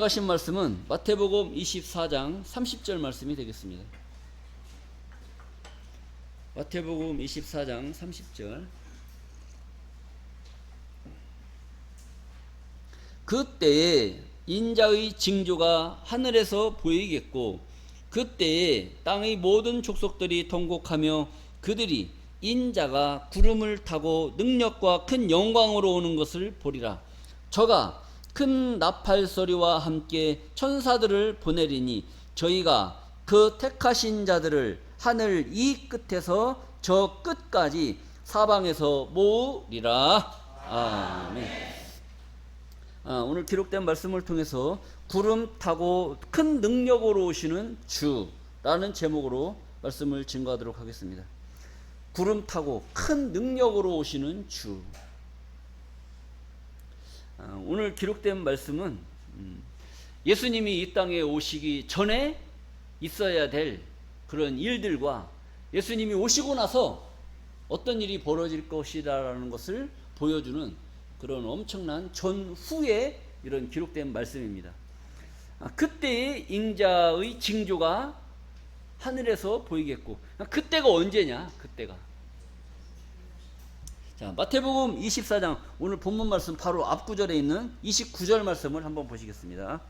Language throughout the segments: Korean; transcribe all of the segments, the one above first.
나가신 말씀은 마태복음 24장 30절 말씀이 되겠습니다. 마태복음 24장 30절. 그때에 인자의 징조가 하늘에서 보이겠고 그때에 땅의 모든 족속들이 통곡하며 그들이 인자가 구름을 타고 능력과 큰 영광으로 오는 것을 보리라. 저가 큰 나팔 소리와 함께 천사들을 보내리니 저희가 그 택하신 자들을 하늘 이 끝에서 저 끝까지 사방에서 모으리라. 아멘. 오늘 기록된 말씀을 통해서 구름 타고 큰 능력으로 오시는 주라는 제목으로 말씀을 증거하도록 하겠습니다. 구름 타고 큰 능력으로 오시는 주. 오늘 기록된 말씀은 예수님이 이 땅에 오시기 전에 있어야 될 그런 일들과 예수님이 오시고 나서 어떤 일이 벌어질 것이라는 것을 보여주는 그런 엄청난 전후의 이런 기록된 말씀입니다. 그때의 인자의 징조가 하늘에서 보이겠고, 그때가 언제냐? 그때가. 자, 마태복음 24장 오늘 본문 말씀 바로 앞구절에 있는 29절 말씀을 한번 보시겠습니다.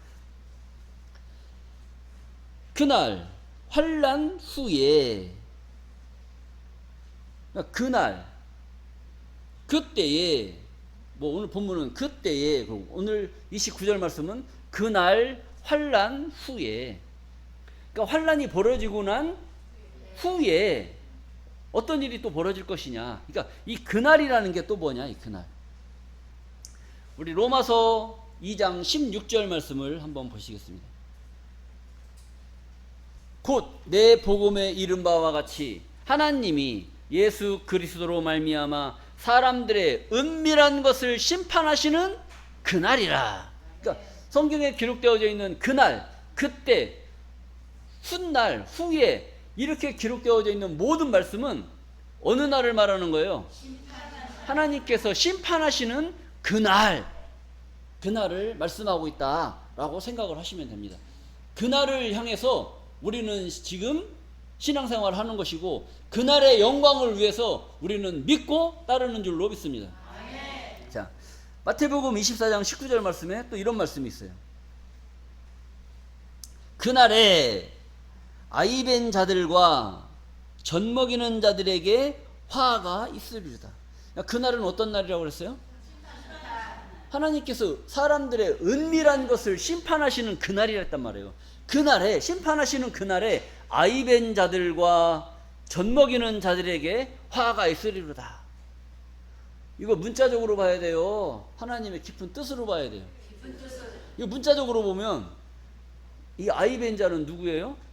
그날 환난 후에, 그날, 그때에, 오늘 본문은 그때에, 오늘 29절 말씀은 그날 환난 후에, 그러니까 환난이 벌어지고 난 후에 어떤 일이 또 벌어질 것이냐. 그러니까 이 그날이라는 게 또 뭐냐, 이 그날. 우리 로마서 2장 16절 말씀을 한번 보시겠습니다. 곧 내 복음에 이른 바와 같이 하나님이 예수 그리스도로 말미암아 사람들의 은밀한 것을 심판하시는 그날이라. 그러니까 성경에 기록되어져 있는 그날, 그때, 훗날, 후에 이렇게 기록되어져 있는 모든 말씀은 어느 날을 말하는 거예요? 하나님께서 심판하시는 그날, 그날을 말씀하고 있다라고 생각을 하시면 됩니다. 그날을 향해서 우리는 지금 신앙생활을 하는 것이고 그날의 영광을 위해서 우리는 믿고 따르는 줄로 믿습니다. 자, 마태복음 24장 19절 말씀에 또 이런 말씀이 있어요. 그날에 아이벤 자들과 젖먹이는 자들에게 화가 있으리로다. 그날은 어떤 날이라고 그랬어요? 하나님께서 사람들의 은밀한 것을 심판하시는 그날이라 했단 말이에요. 그날에, 심판하시는 그날에 아이벤 자들과 젖먹이는 자들에게 화가 있으리로다. 이거 문자적으로 봐야 돼요. 하나님의 깊은 뜻으로 봐야 돼요. 이거 문자적으로 보면 이 아이벤 자는 누구예요?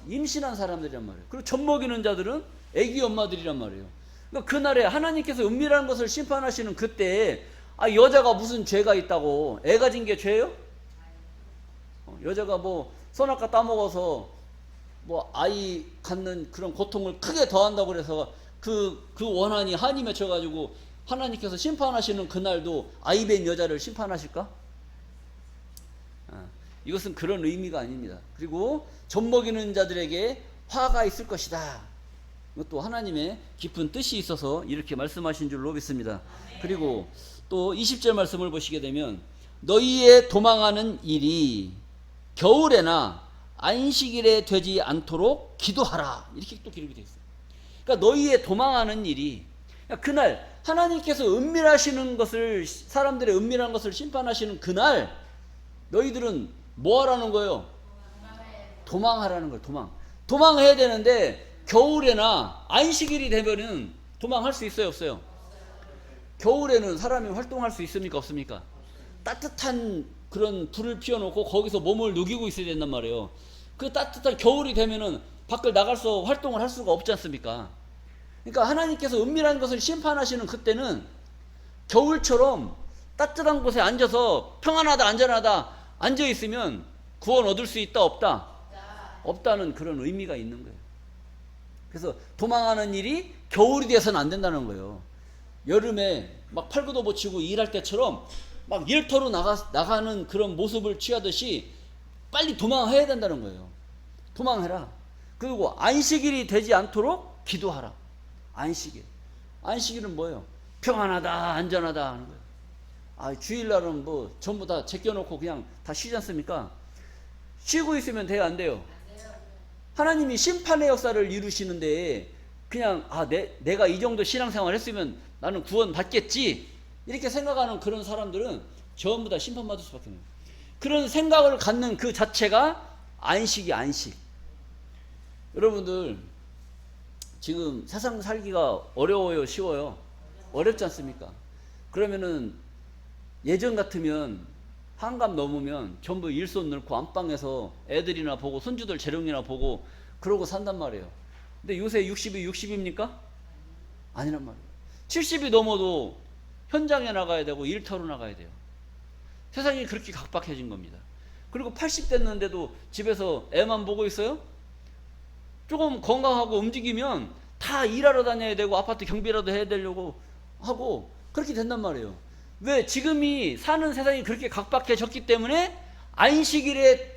임신한 사람들이란 말이에요. 그리고 젖먹이는 자들은 애기 엄마들이란 말이에요. 그러니까 그날에 하나님께서 은밀한 것을 심판하시는 그때에 여자가 무슨 죄가 있다고, 애 가진 게 죄예요? 여자가 선악과 따먹어서 아이 갖는 그런 고통을 크게 더한다고 그래서 그 원한이 한이 맺혀가지고 하나님께서 심판하시는 그날도 아이벤 여자를 심판하실까? 이것은 그런 의미가 아닙니다. 그리고 젖먹이는 자들에게 화가 있을 것이다. 이것도 하나님의 깊은 뜻이 있어서 이렇게 말씀하신 줄로 믿습니다. 그리고 또 20절 말씀을 보시게 되면 너희의 도망하는 일이 겨울에나 안식일에 되지 않도록 기도하라. 이렇게 또 기록이 되어 있어요. 그러니까 너희의 도망하는 일이, 그날 하나님께서 은밀하시는 것을, 사람들의 은밀한 것을 심판하시는 그날 너희들은 뭐 하라는 거예요? 도망하라는 거예요. 도망해야 되는데 겨울에나 안식일이 되면은 도망할 수 있어요, 없어요? 겨울에는 사람이 활동할 수 있습니까, 없습니까? 따뜻한 그런 불을 피워놓고 거기서 몸을 녹이고 있어야 된단 말이에요. 그 따뜻한 겨울이 되면은 밖을 나가서 활동을 할 수가 없지 않습니까? 그러니까 하나님께서 은밀한 것을 심판하시는 그때는 겨울처럼 따뜻한 곳에 앉아서 평안하다 안전하다 앉아 있으면 구원 얻을 수 있다 없다? 없다는 그런 의미가 있는 거예요. 그래서 도망하는 일이 겨울이 돼서는 안 된다는 거예요. 여름에 막 팔구도 못 치고 일할 때처럼 막 일터로 나가는 그런 모습을 취하듯이 빨리 도망해야 된다는 거예요. 도망해라. 그리고 안식일이 되지 않도록 기도하라. 안식일. 안식일은 뭐예요? 평안하다, 안전하다 하는 거예요. 주일날은 뭐 전부 다 제껴놓고 그냥 다 쉬지 않습니까? 쉬고 있으면 돼요, 안 돼요? 하나님이 심판의 역사를 이루시는데 그냥 내가 이 정도 신앙생활 했으면 나는 구원 받겠지 이렇게 생각하는 그런 사람들은 전부 다 심판받을 수밖에 없어요. 그런 생각을 갖는 그 자체가 안식이 안식. 여러분들 지금 세상 살기가 어려워요, 쉬워요? 어렵지 않습니까? 그러면은 예전 같으면 한갑 넘으면 전부 일손 넣고 안방에서 애들이나 보고 손주들 재롱이나 보고 그러고 산단 말이에요. 근데 요새 60이 60입니까? 아니란 말이에요. 70이 넘어도 현장에 나가야 되고 일터로 나가야 돼요. 세상이 그렇게 각박해진 겁니다. 그리고 80 됐는데도 집에서 애만 보고 있어요? 조금 건강하고 움직이면 다 일하러 다녀야 되고 아파트 경비라도 해야 되려고 하고 그렇게 된단 말이에요. 왜? 지금이 사는 세상이 그렇게 각박해졌기 때문에 안식일에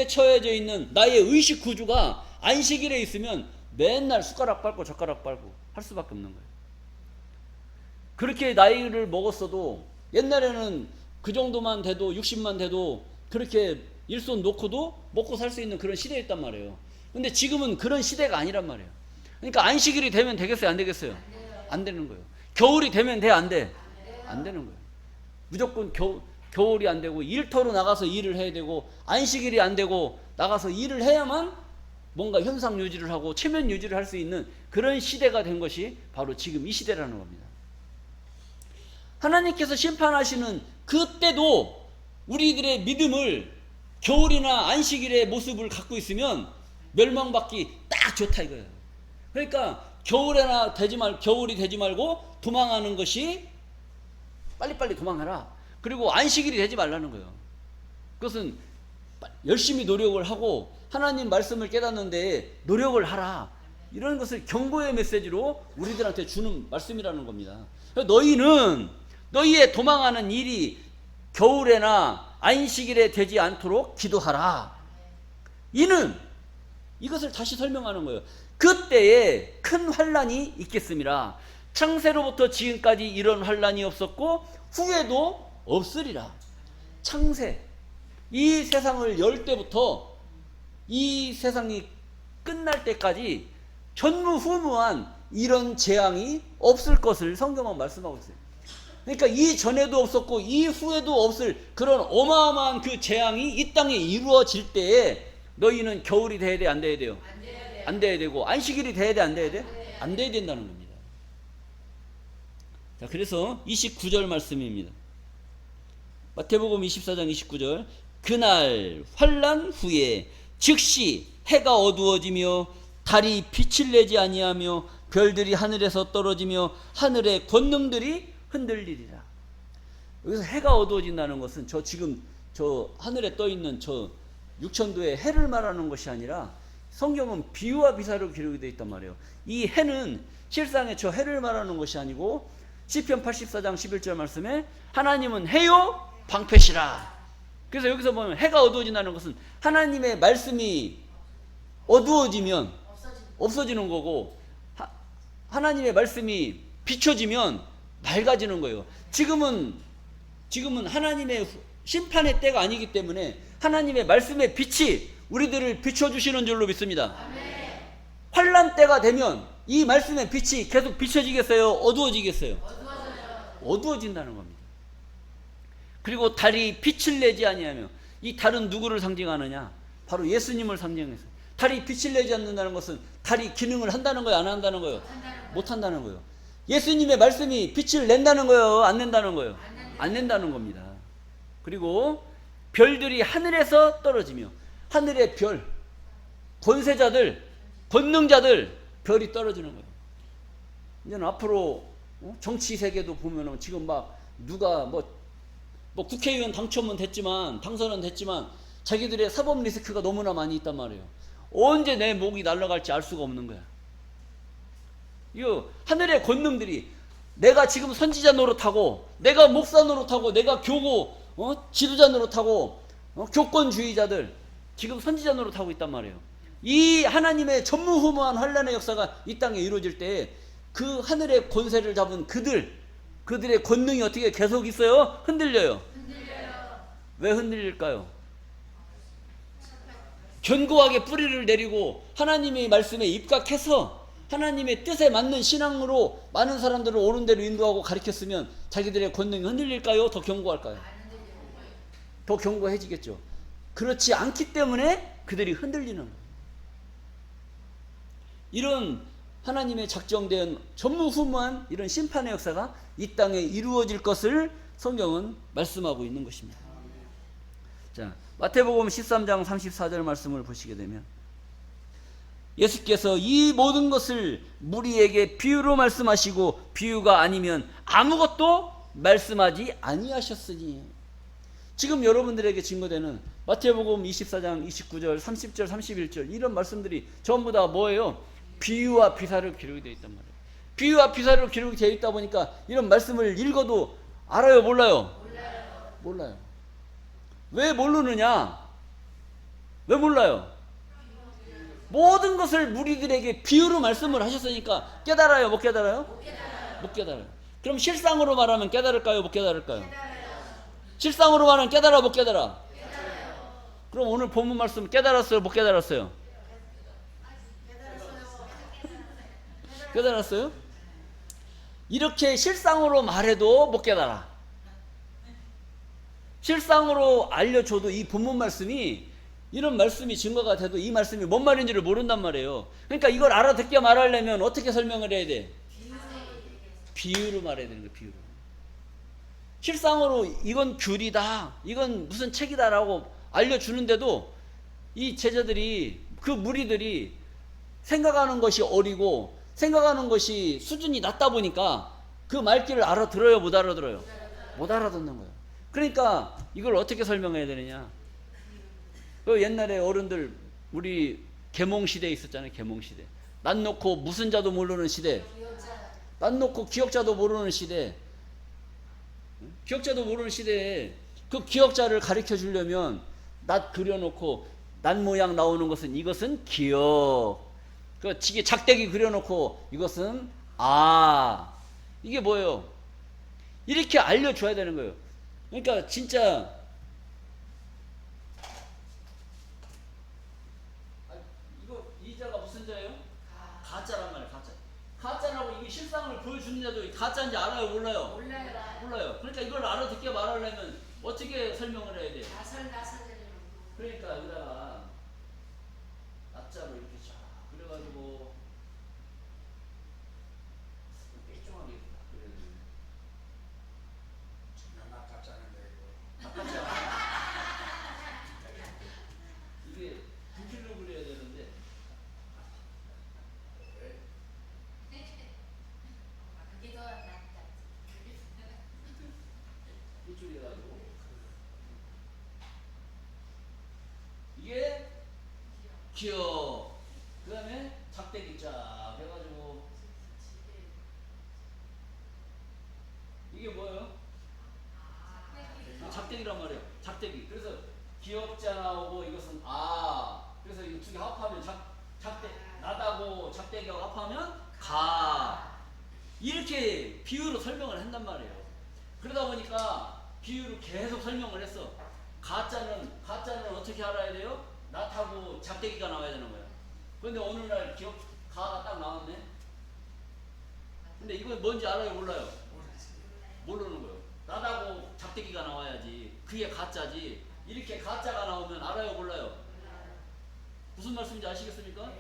처해져 있는 나의 의식 구조가 안식일에 있으면 맨날 숟가락 밟고 젓가락 밟고 할 수밖에 없는 거예요. 그렇게 나이를 먹었어도 옛날에는 그 정도만 돼도 60만 돼도 그렇게 일손 놓고도 먹고 살 수 있는 그런 시대였단 말이에요. 근데 지금은 그런 시대가 아니란 말이에요. 그러니까 안식일이 되면 되겠어요, 안 되겠어요? 안 되는 거예요. 겨울이 되면 돼, 안 돼? 안 되는 거예요. 무조건 겨울이 안 되고 일터로 나가서 일을 해야 되고 안식일이 안 되고 나가서 일을 해야만 뭔가 현상 유지를 하고 체면 유지를 할 수 있는 그런 시대가 된 것이 바로 지금 이 시대라는 겁니다. 하나님께서 심판하시는 그때도 우리들의 믿음을 겨울이나 안식일의 모습을 갖고 있으면 멸망받기 딱 좋다 이거예요. 그러니까 겨울이 되지 말고 도망하는 것이 빨리빨리 도망하라. 그리고 안식일이 되지 말라는 거예요. 그것은 열심히 노력을 하고 하나님 말씀을 깨닫는데 노력을 하라. 이런 것을 경고의 메시지로 우리들한테 주는 말씀이라는 겁니다. 너희의 도망하는 일이 겨울에나 안식일에 되지 않도록 기도하라. 이것을 다시 설명하는 거예요. 그때에 큰 환난이 있겠습니다. 창세로부터 지금까지 이런 환난이 없었고 후에도 없으리라. 창세, 이 세상을 열 때부터 이 세상이 끝날 때까지 전무후무한 이런 재앙이 없을 것을 성경은 말씀하고 있어요. 그러니까 이전에도 없었고 이후에도 없을 그런 어마어마한 그 재앙이 이 땅에 이루어질 때에 너희는 겨울이 돼야 돼, 안 돼야 돼요? 안 돼야 되고 안식일이 돼야 돼, 안 돼야 돼? 안 돼야 된다는 겁니다. 자, 그래서 29절 말씀입니다. 마태복음 24장 29절. 그날 환난 후에 즉시 해가 어두워지며 달이 빛을 내지 아니하며 별들이 하늘에서 떨어지며 하늘의 권능들이 흔들리리라. 여기서 해가 어두워진다는 것은 지금 하늘에 떠 있는 육천도의 해를 말하는 것이 아니라 성경은 비유와 비사로 기록이 되어 있단 말이에요. 이 해는 실상의 해를 말하는 것이 아니고 시편 84장 11절 말씀에 하나님은 해요 방패시라. 그래서 여기서 보면 해가 어두워진다는 것은 하나님의 말씀이 어두워지면 없어지는 거고 하나님의 말씀이 비춰지면 밝아지는 거예요. 지금은 하나님의 심판의 때가 아니기 때문에 하나님의 말씀의 빛이 우리들을 비춰주시는 줄로 믿습니다. 환난 때가 되면 이 말씀의 빛이 계속 비춰지겠어요? 어두워지겠어요? 어두워진다는 겁니다. 그리고 달이 빛을 내지 아니하며, 이 달은 누구를 상징하느냐? 바로 예수님을 상징해서. 달이 빛을 내지 않는다는 것은 달이 기능을 한다는 거예요, 안 한다는 거예요? 못 한다는 거예요. 예수님의 말씀이 빛을 낸다는 거예요, 안 낸다는 거예요? 안 낸다는 겁니다. 그리고 별들이 하늘에서 떨어지며, 하늘의 별, 권세자들, 권능자들, 별이 떨어지는 거예요. 이제는 앞으로 정치 세계도 보면은 지금 막 누가 국회의원 당선은 됐지만 자기들의 사법 리스크가 너무나 많이 있단 말이에요. 언제 내 목이 날아갈지 알 수가 없는 거야. 이 하늘의 권능들이 내가 지금 선지자 노릇하고, 내가 목사 노릇하고, 내가 교구 지도자 노릇하고, 교권주의자들 지금 선지자 노릇하고 있단 말이에요. 이 하나님의 전무후무한 환란의 역사가 이 땅에 이루어질 때 그 하늘의 권세를 잡은 그들의 권능이 어떻게 계속 있어요? 흔들려요. 왜 흔들릴까요? 견고하게 뿌리를 내리고 하나님의 말씀에 입각해서 하나님의 뜻에 맞는 신앙으로 많은 사람들을 옳은 대로 인도하고 가르쳤으면 자기들의 권능이 흔들릴까요? 더 견고할까요? 더 견고해지겠죠. 그렇지 않기 때문에 그들이 흔들리는 거예요. 이런 하나님의 작정된 전무후무한 이런 심판의 역사가 이 땅에 이루어질 것을 성경은 말씀하고 있는 것입니다. 자, 마태복음 13장 34절 말씀을 보시게 되면 예수께서 이 모든 것을 무리에게 비유로 말씀하시고 비유가 아니면 아무것도 말씀하지 아니하셨으니. 지금 여러분들에게 증거되는 마태복음 24장 29절 30절 31절 이런 말씀들이 전부 다 뭐예요? 비유와 비사를 기록이 되어 있단 말이에요. 비유와 비사로 기록이 되어 있다 보니까 이런 말씀을 읽어도 알아요? 몰라요? 몰라요. 왜 모르느냐? 왜 몰라요? 모든 것을 무리들에게 비유로 말씀을 하셨으니까 깨달아요? 못 깨달아요? 못 깨달아요. 그럼 실상으로 말하면 깨달을까요? 못 깨달을까요? 실상으로 말하면 깨달아? 못 깨달아? 그럼 오늘 본문 말씀 깨달았어요? 못 깨달았어요? 깨달았어요? 이렇게 실상으로 말해도 못 깨달아. 실상으로 알려줘도 이 본문 말씀이 이런 말씀이 증거가 돼도 이 말씀이 뭔 말인지를 모른단 말이에요. 그러니까 이걸 알아듣게 말하려면 어떻게 설명을 해야 돼? 비유로 말해야 되는 거예요. 비유로. 실상으로 이건 귤이다, 이건 무슨 책이다라고 알려주는데도 이 제자들이, 그 무리들이 생각하는 것이 어리고 생각하는 것이 수준이 낮다 보니까 그 말귀를 알아들어요? 못 알아들어요? 못 알아듣는 거예요. 그러니까 이걸 어떻게 설명해야 되느냐? 그 옛날에 어른들, 우리 계몽시대에 있었잖아요. 계몽시대. 난 놓고 무슨 자도 모르는 시대. 난 놓고 기억자도 모르는 시대. 기억자도 모르는 시대에 그 기억자를 가르쳐 주려면 낫 그려놓고 낫 모양 나오는 것은 이것은 기억. 그 지게 작대기 그려놓고 이것은 이게 뭐예요? 이렇게 알려줘야 되는 거예요. 그러니까 진짜 이거 이 자가 무슨 자예요? 가짜란 말이에요. 가짜라고 이게 실상을 보여주는데도 가짜인지 알아요? 몰라요? 몰라요. 그러니까 이걸 알아듣게 말하려면 어떻게 설명을 해야 돼요? 그러니까 여기다가 납자로 이렇게 쫙 그래가지고 빽종하게 그래야 돼요. 나 가짜는데 이거. 이게 부필로 그려야 되는데 이쪽에 가지고 이게 기억. 그 다음에 작대기 쫙 해가지고 이게 뭐예요? 작대기란 말이에요. 작대기. 그래서 기억자 나오고 이것은 그래서 이 두 개 합하면 작대 나다고 작대기하고 합하면 가. 이렇게 비유로 설명을 한단 말이에요. 그러다 보니까 비유로 계속 설명을 했어. 가짜는 어떻게 알아야 돼요? 낫하고 작대기가 나와야 되는 거예요. 그런데 어느 날 가가 딱 나왔네. 근데 이거 뭔지 알아요? 몰라요? 모르는 거예요. 낫하고 작대기가 나와야지. 그게 가짜지. 이렇게 가짜가 나오면 알아요? 몰라요? 무슨 말씀인지 아시겠습니까?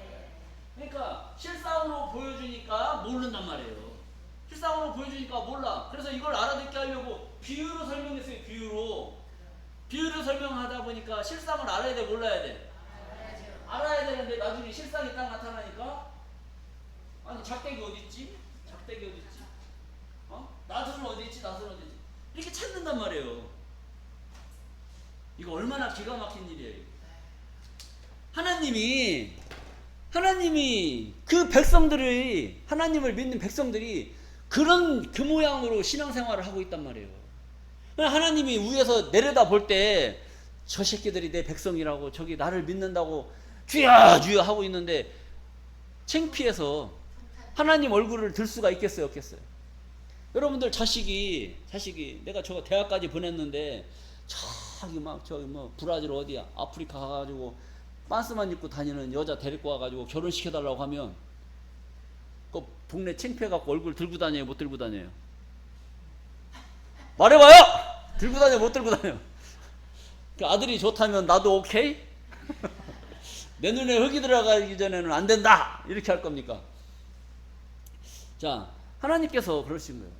그러니까 실상으로 보여주니까 모른단 말이에요. 실상으로 보여주니까 몰라. 그래서 이걸 알아듣게 하려고 비유로 설명했어요. 비유로 설명하다 보니까 실상을 알아야 돼? 몰라야 돼? 알아야 되는데 나중에 실상이 딱 나타나니까 아니 작대기 어딨지? 나선은 어딨지? 이렇게 찾는단 말이에요. 이거 얼마나 기가 막힌 일이에요. 하나님이 그 백성들이, 하나님을 믿는 백성들이 그런 그 모양으로 신앙생활을 하고 있단 말이에요. 하나님이 위에서 내려다 볼 때 저 새끼들이 내 백성이라고 저기 나를 믿는다고 주여 주여 하고 있는데 창피해서 하나님 얼굴을 들 수가 있겠어요, 없겠어요? 여러분들 자식이 내가 저 대학까지 보냈는데 저기 뭐 브라질 어디야 아프리카 가가지고 빤스만 입고 다니는 여자 데리고 와가지고 결혼시켜달라고 하면 그 동네 창피해갖고 얼굴 들고 다녀요, 못 들고 다녀요? 말해봐요. 들고 다녀, 못 들고 다녀? 그 아들이 좋다면 나도 오케이? 내 눈에 흙이 들어가기 전에는 안 된다 이렇게 할 겁니까? 자, 하나님께서 그러신 거예요.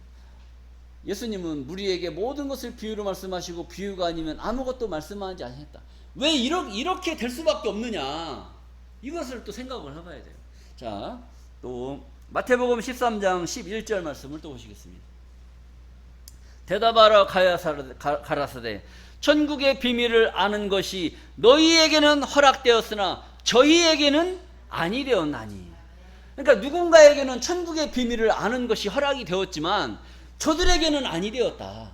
예수님은 우리에게 모든 것을 비유로 말씀하시고 비유가 아니면 아무것도 말씀하지 않았다. 왜 이렇게 될 수밖에 없느냐, 이것을 또 생각을 해봐야 돼요. 자, 또 마태복음 13장 11절 말씀을 또 보시겠습니다. 대답하러 가라사대 천국의 비밀을 아는 것이 너희에게는 허락되었으나 저희에게는 아니 되었나니. 그러니까 누군가에게는 천국의 비밀을 아는 것이 허락이 되었지만 저들에게는 아니 되었다.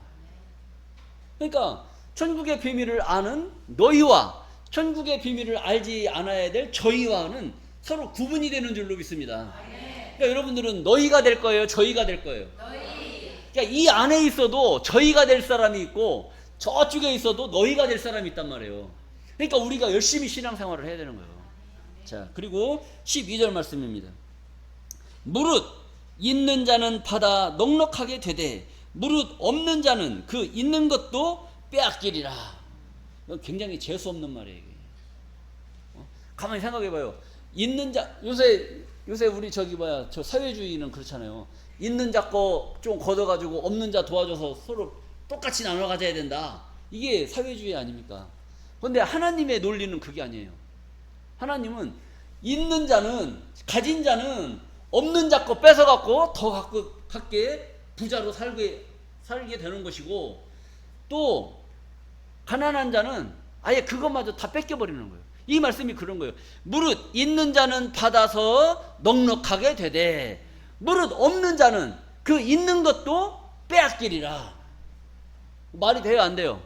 그러니까 천국의 비밀을 아는 너희와 천국의 비밀을 알지 않아야 될 저희와는 서로 구분이 되는 줄로 믿습니다. 그러니까 여러분들은 너희가 될 거예요, 저희가 될 거예요? 그러니까 이 안에 있어도 저희가 될 사람이 있고 저쪽에 있어도 너희가 될 사람이 있단 말이에요. 그러니까 우리가 열심히 신앙생활을 해야 되는 거예요. 자, 그리고 12절 말씀입니다. 무릇 있는 자는 받아 넉넉하게 되되 무릇 없는 자는 그 있는 것도 빼앗기리라. 이건 굉장히 재수없는 말이에요. 이게. 가만히 생각해봐요. 있는 자, 요새 우리 저 사회주의는 그렇잖아요. 있는 자 거 좀 걷어가지고 없는 자 도와줘서 서로 똑같이 나눠 가져야 된다. 이게 사회주의 아닙니까? 그런데 하나님의 논리는 그게 아니에요. 하나님은 있는 자는, 가진 자는 없는 자 거 뺏어갖고 더 갖게 부자로 살게 되는 것이고, 또 가난한 자는 아예 그것마저 다 뺏겨버리는 거예요. 이 말씀이 그런 거예요. 무릇 있는 자는 받아서 넉넉하게 되되 무릇 없는 자는 그 있는 것도 빼앗기리라. 말이 돼요, 안 돼요?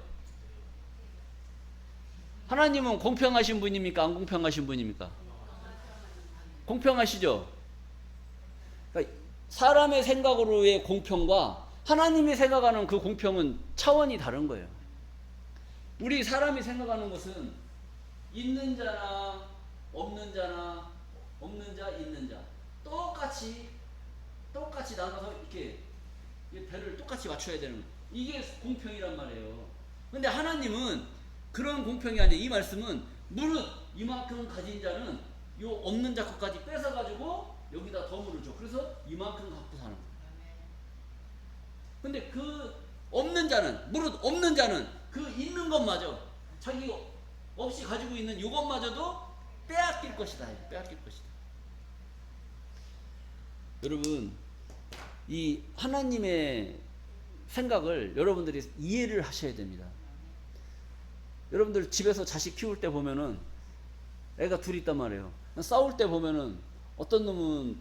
하나님은 공평하신 분입니까, 안 공평하신 분입니까? 공평하시죠? 그러니까 사람의 생각으로의 공평과 하나님이 생각하는 그 공평은 차원이 다른 거예요. 우리 사람이 생각하는 것은 있는 자나 없는 자나 없는 자 있는 자 똑같이 나눠서 이렇게 배를 똑같이 맞춰야 되는 거예요. 이게 공평이란 말이에요. 근데 하나님은 그런 공평이 아니에요. 이 말씀은 무릇 이만큼 가진 자는 요 없는 자 것까지 뺏어가지고 여기다 덤으로 줘. 그래서 이만큼 갖고 사는 거예요. 근데 그 없는 자는, 무릇 없는 자는 그 있는 것마저 자기 없이 가지고 있는 이것마저도 빼앗길 것이다. 빼앗길 것이다. 여러분, 이 하나님의 생각을 여러분들이 이해를 하셔야 됩니다. 여러분들 집에서 자식 키울 때 보면은 애가 둘이 있단 말이에요. 싸울 때 보면은 어떤 놈은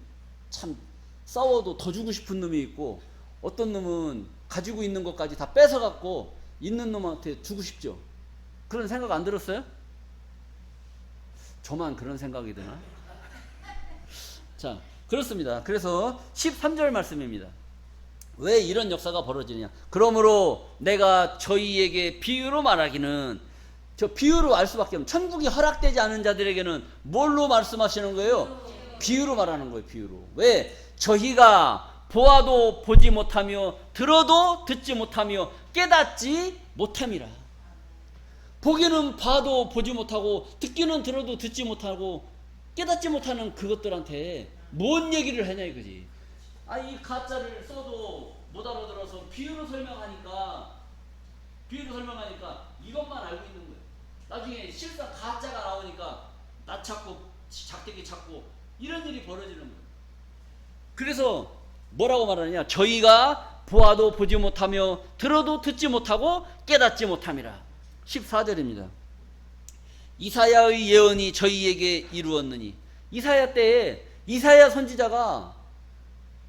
참 싸워도 더 주고 싶은 놈이 있고, 어떤 놈은 가지고 있는 것까지 다 뺏어갖고 있는 놈한테 주고 싶죠. 그런 생각 안 들었어요? 저만 그런 생각이 드나? 자, 그렇습니다. 그래서 13절 말씀입니다. 왜 이런 역사가 벌어지느냐? 그러므로 내가 저희에게 비유로 말하기는, 저 비유로 알 수밖에 없는, 천국이 허락되지 않은 자들에게는 뭘로 말씀하시는 거예요? 비유로 말하는 거예요. 비유로. 왜? 저희가 보아도 보지 못하며 들어도 듣지 못하며 깨닫지 못함이라. 보기는 봐도 보지 못하고 듣기는 들어도 듣지 못하고 깨닫지 못하는 그것들한테 뭔 얘기를 하냐 이거지. 아, 이 가짜를 써도 못 알아들어서 비유로 설명하니까 이것만 알고 있는 거예요. 나중에 실상 가짜가 나오니까 나 찾고 작대기 찾고 이런 일이 벌어지는 거예요. 그래서 뭐라고 말하느냐? 저희가 보아도 보지 못하며 들어도 듣지 못하고 깨닫지 못함이라. 14절입니다. 이사야의 예언이 저희에게 이루었느니. 이사야 때에 이사야 선지자가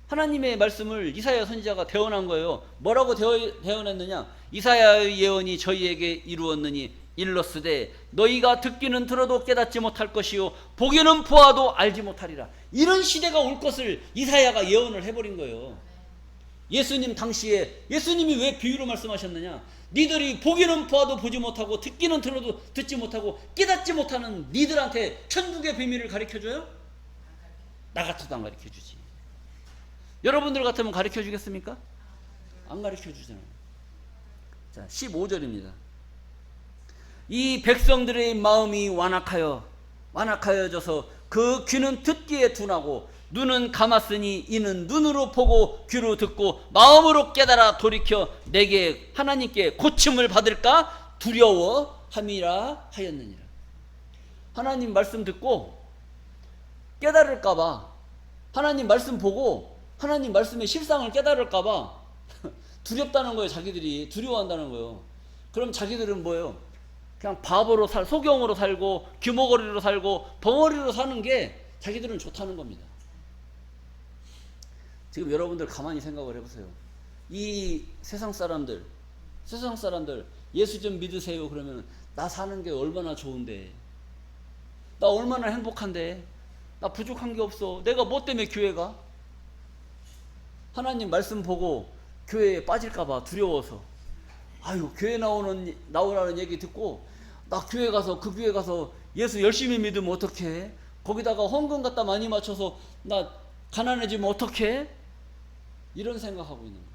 하나님의 말씀을 이사야 선지자가 대언한 거예요. 뭐라고 대언했느냐? 이사야의 예언이 저희에게 이루었느니 일러스되 너희가 듣기는 들어도 깨닫지 못할 것이요 보기는 보아도 알지 못하리라. 이런 시대가 올 것을 이사야가 예언을 해버린 거예요. 예수님 당시에 예수님이 왜 비유로 말씀하셨느냐? 니들이 보기는 보아도 보지 못하고 듣기는 들어도 듣지 못하고 깨닫지 못하는 니들한테 천국의 비밀을 가르쳐줘요? 나 같아도 안 가르쳐주지. 여러분들 같으면 가르쳐주겠습니까? 안 가르쳐주잖아요. 자, 15절입니다. 이 백성들의 마음이 완악하여져서 그 귀는 듣기에 둔하고 눈은 감았으니 이는 눈으로 보고 귀로 듣고 마음으로 깨달아 돌이켜 내게 하나님께 고침을 받을까 두려워함이라 하였느니라. 하나님 말씀 듣고 깨달을까봐, 하나님 말씀 보고 하나님 말씀의 실상을 깨달을까봐 두렵다는 거예요. 자기들이 두려워한다는 거예요. 그럼 자기들은 뭐예요? 그냥 바보로 소경으로 살고 규모거리로 살고 벙어리로 사는 게 자기들은 좋다는 겁니다. 지금 여러분들 가만히 생각을 해보세요. 이 세상 사람들 예수 좀 믿으세요 그러면 나 사는 게 얼마나 좋은데, 나 얼마나 행복한데, 나 부족한 게 없어, 내가 뭐 때문에 교회 가? 하나님 말씀 보고 교회에 빠질까봐 두려워서, 아유 교회 나오라는 얘기 듣고 나 교회 가서 그 교회 가서 예수 열심히 믿으면 어떡해? 거기다가 헌금 갖다 많이 맞춰서 나 가난해지면 어떡해? 이런 생각하고 있는 거예요.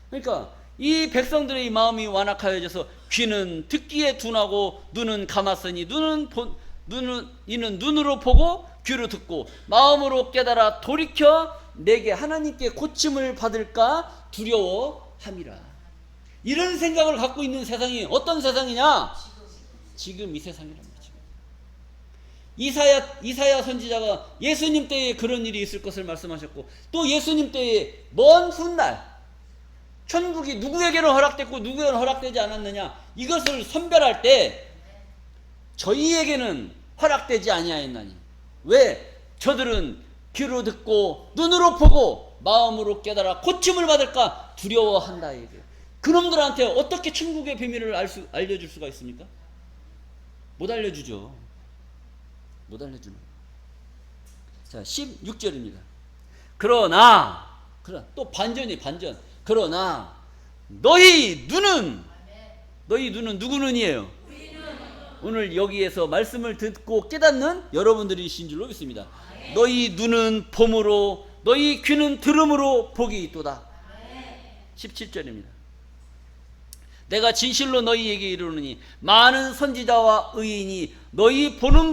그러니까 이 백성들의 마음이 완악하여져서 귀는 듣기에 둔하고 눈은 감았으니 이는 눈으로 보고 귀로 듣고 마음으로 깨달아 돌이켜 내게 하나님께 고침을 받을까 두려워함이라. 이런 생각을 갖고 있는 세상이 어떤 세상이냐? 지금 이 세상이란 말이죠. 이사야 선지자가 예수님 때에 그런 일이 있을 것을 말씀하셨고, 또 예수님 때에 먼 훗날 천국이 누구에게는 허락됐고 누구에게는 허락되지 않았느냐, 이것을 선별할 때 저희에게는 허락되지 아니하였나니 왜? 저들은 귀로 듣고 눈으로 보고 마음으로 깨달아 고침을 받을까 두려워한다. 이게 그놈들한테 어떻게 천국의 비밀을 알려줄 수가 있습니까? 못 알려주죠. 못 알려주는. 자, 16절입니다. 그러나 또 반전. 그러나 너희 눈은 누구 눈이에요? 오늘 여기에서 말씀을 듣고 깨닫는 여러분들이신 줄로 믿습니다. 너희 눈은 봄으로 너희 귀는 들음으로 복이 있도다. 17절입니다. 내가 진실로 너희에게 이르노니 많은 선지자와 의인이 너희 보는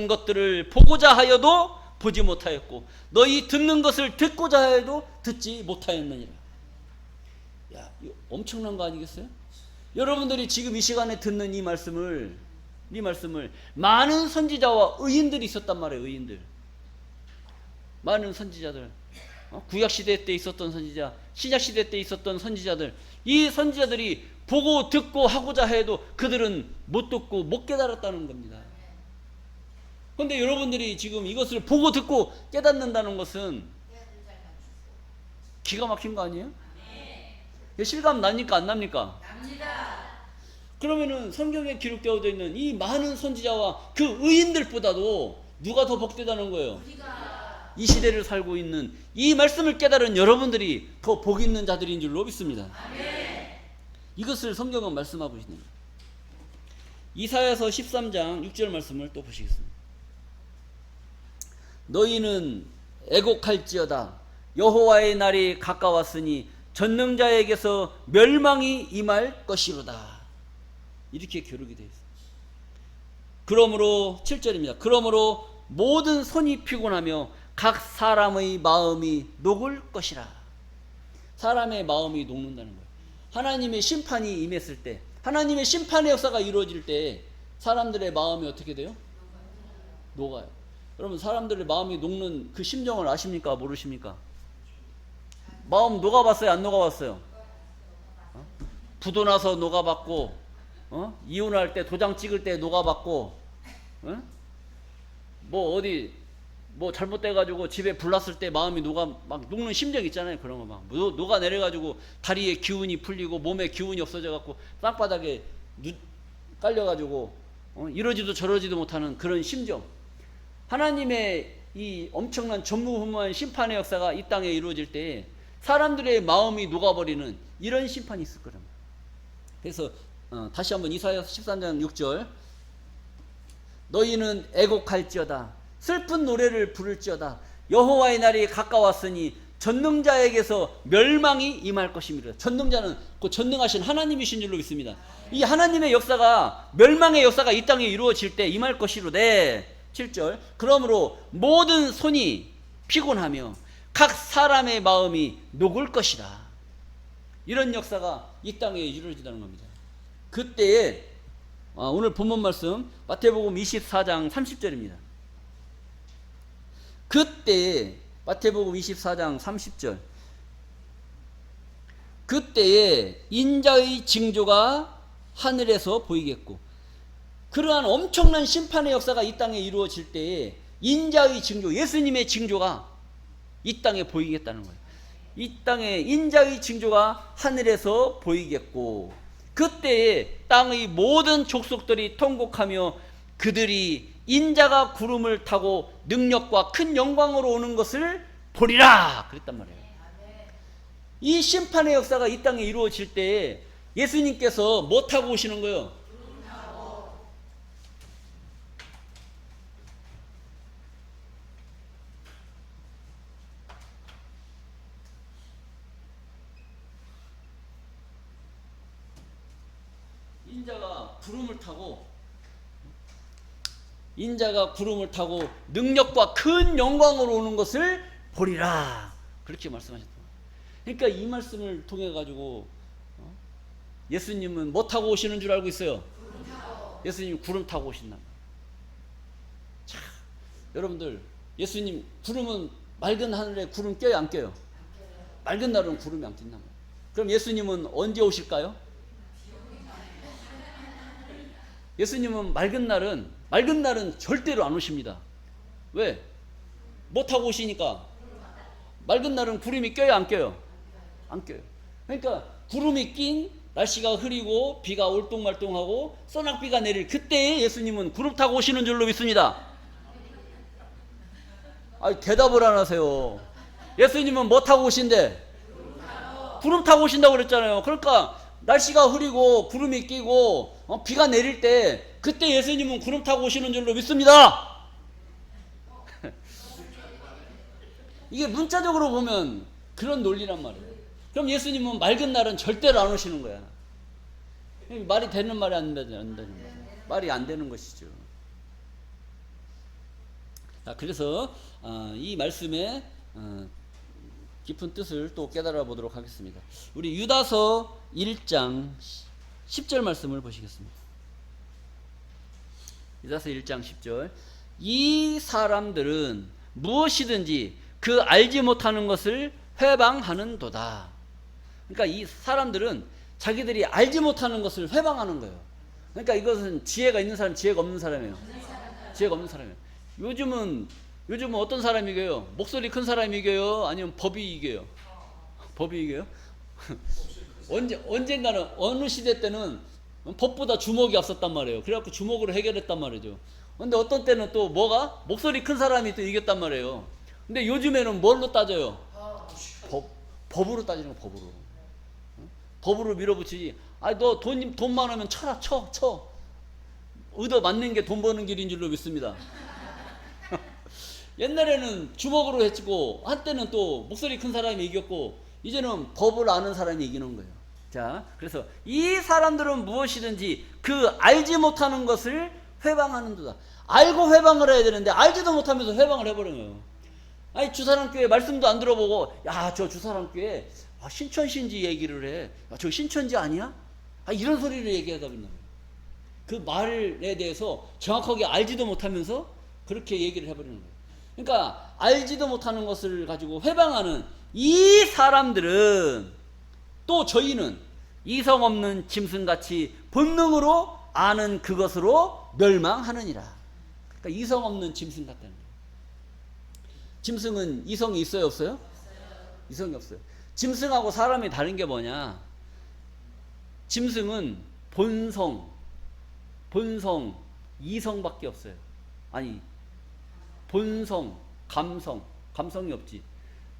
것들을 보고자 하여도 보지 못하였고 너희 듣는 것을 듣고자 하여도 듣지 못하였느니라. 야, 이거 엄청난 거 아니겠어요? 여러분들이 지금 이 시간에 듣는 이 말씀을 많은 선지자와 의인들이 있었단 말이에요. 의인들, 많은 선지자들, 구약시대 때 있었던 선지자, 신약시대 때 있었던 선지자들, 이 선지자들이 보고 듣고 하고자 해도 그들은 못 듣고 못 깨달았다는 겁니다. 그런데 여러분들이 지금 이것을 보고 듣고 깨닫는다는 것은 기가 막힌 거 아니에요? 실감 납니까 안 납니까? 납니다. 그러면은 성경에 기록되어 있는 이 많은 선지자와 그 의인들보다도 누가 더 복되다는 거예요? 우리가. 이 시대를 살고 있는 이 말씀을 깨달은 여러분들이 더 복 있는 자들인 줄로 믿습니다. 아멘. 이것을 성경은 말씀하고 있는 거예요. 이사야서 13장 6절 말씀을 또 보시겠습니다. 너희는 애곡할지어다. 여호와의 날이 가까웠으니 전능자에게서 멸망이 임할 것이로다. 이렇게 기록이 되어 있습니다. 그러므로 7절입니다. 그러므로 모든 손이 피곤하며 각 사람의 마음이 녹을 것이라. 사람의 마음이 녹는다는 거예요. 하나님의 심판이 임했을 때, 하나님의 심판의 역사가 이루어질 때 사람들의 마음이 어떻게 돼요? 녹아요. 여러분, 사람들의 마음이 녹는 그 심정을 아십니까? 모르십니까? 마음 녹아봤어요? 안 녹아봤어요? 부도 나서 녹아봤고, 이혼할 때 도장 찍을 때 녹아봤고, 뭐 어디 뭐 잘못돼가지고 집에 불났을 때 마음이 막 녹는 심정 있잖아요. 그런 거 막 녹아내려가지고 다리에 기운이 풀리고 몸에 기운이 없어져갖고 땅바닥에 깔려가지고 이러지도 저러지도 못하는 그런 심정. 하나님의 이 엄청난 전무후무한 심판의 역사가 이 땅에 이루어질 때 사람들의 마음이 녹아버리는 이런 심판이 있을 거랍니다. 그래서 다시 한번 이사야 13장 6절, 너희는 애곡할지어다 슬픈 노래를 부를지어다 여호와의 날이 가까웠으니 전능자에게서 멸망이 임할 것입니다. 전능자는 그 전능하신 하나님이신 줄로 믿습니다. 이 하나님의 역사가, 멸망의 역사가 이 땅에 이루어질 때 임할 것이로되 7절, 그러므로 모든 손이 피곤하며 각 사람의 마음이 녹을 것이다. 이런 역사가 이 땅에 이루어진다는 겁니다. 그때에 오늘 본문 말씀 마태복음 24장 30절입니다. 그때에 마태복음 24장 30절, 그때에 인자의 징조가 하늘에서 보이겠고, 그러한 엄청난 심판의 역사가 이 땅에 이루어질 때에 인자의 징조, 예수님의 징조가 이 땅에 보이겠다는 거예요. 이 땅에 인자의 징조가 하늘에서 보이겠고, 그때에 땅의 모든 족속들이 통곡하며 그들이 인자가 구름을 타고 능력과 큰 영광으로 오는 것을 보리라 그랬단 말이에요. 이 심판의 역사가 이 땅에 이루어질 때에 예수님께서 뭐 타고 오시는 거예요? 인자가 구름을 타고 능력과 큰 영광으로 오는 것을 보리라 그렇게 말씀하셨다. 그러니까 이 말씀을 통해 가지고 예수님은 뭐 타고 오시는 줄 알고 있어요? 예수님 구름 타고 오신다. 자, 여러분들, 예수님 구름은 맑은 하늘에 구름 껴요, 안 껴요? 맑은 날은 구름이 안 낀단 말이에요. 그럼 예수님은 언제 오실까요? 예수님은 맑은 날은 절대로 안 오십니다. 왜? 뭐 타고 오시니까? 맑은 날은 구름이 껴요, 안 껴요? 안 껴요. 그러니까 구름이 낀 날씨가 흐리고 비가 올똥말똥하고 소낙비가 내릴 그때에 예수님은 구름 타고 오시는 줄로 믿습니다. 아니, 대답을 안 하세요. 예수님은 뭐 타고 오신대? 구름 타고 오신다고 그랬잖아요. 그러니까 날씨가 흐리고 구름이 끼고 비가 내릴 때 그때 예수님은 구름 타고 오시는 줄로 믿습니다. 이게 문자적으로 보면 그런 논리란 말이에요. 그럼 예수님은 맑은 날은 절대로 안 오시는 거야. 말이 되는 말이 안 되는 거야. 말이 안 되는 것이죠. 그래서 이 말씀의 깊은 뜻을 또 깨달아 보도록 하겠습니다. 우리 유다서 1장 10절 말씀을 보시겠습니다. 유다서 1장 10절, 이 사람들은 무엇이든지 그 알지 못하는 것을 회방하는도다. 그러니까 이 사람들은 자기들이 알지 못하는 것을 회방하는 거예요. 그러니까 이것은 지혜가 있는 사람, 지혜가 없는 사람이에요. 지혜가 없는 사람이에요. 요즘은 어떤 사람이 이겨요? 목소리 큰 사람이 이겨요? 아니면 법이 이겨요? 법이 이겨요? 언젠가는 어느 시대 때는 법보다 주먹이 앞섰단 말이에요. 그래갖고 주먹으로 해결했단 말이죠. 근데 어떤 때는 또 뭐가? 목소리 큰 사람이 또 이겼단 말이에요. 근데 요즘에는 뭘로 따져요? 법으로 따지는 거, 법으로. 법으로 밀어붙이지. 아, 너 돈 많으면 쳐라, 쳐. 얻어 맞는 게 돈 버는 길인 줄로 믿습니다. 옛날에는 주먹으로 했고, 한때는 또 목소리 큰 사람이 이겼고, 이제는 법을 아는 사람이 이기는 거예요. 자, 그래서 이 사람들은 무엇이든지 그 알지 못하는 것을 회방하는도다. 알고 회방을 해야 되는데 알지도 못하면서 회방을 해버린 거예요. 아니, 주사람교회 말씀도 안 들어보고, 야, 저 주사람교회 신천시인지 얘기를 해. 야, 저 신천지 아니야? 이런 소리를 얘기하다 보면 그 말에 대해서 정확하게 알지도 못하면서 그렇게 얘기를 해버리는 거예요. 그러니까 알지도 못하는 것을 가지고 회방하는 이 사람들은, 또 저희는 이성 없는 짐승같이 본능으로 아는 그것으로 멸망하느니라. 그러니까 이성 없는 짐승 같다는 거예요. 짐승은 이성이 있어요, 없어요? 이성이 없어요. 짐승하고 사람이 다른 게 뭐냐? 짐승은 본성, 이성밖에 없어요. 아니, 본성, 감성이 없지.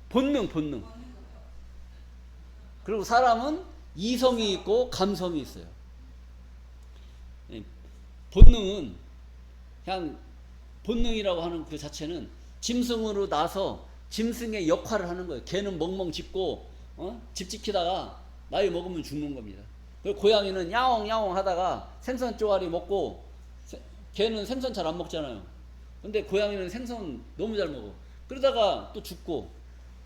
본능. 그리고 사람은 이성이 있고 감성이 있어요. 본능은 그냥 본능이라고 하는 그 자체는 짐승으로 나서 짐승의 역할을 하는 거예요. 개는 멍멍 짖고 집 지키다가 나이 먹으면 죽는 겁니다. 그리고 고양이는 야옹야옹 하다가 생선 쪼가리 먹고, 개는 생선 잘 안 먹잖아요. 근데 고양이는 생선 너무 잘 먹어. 그러다가 또 죽고,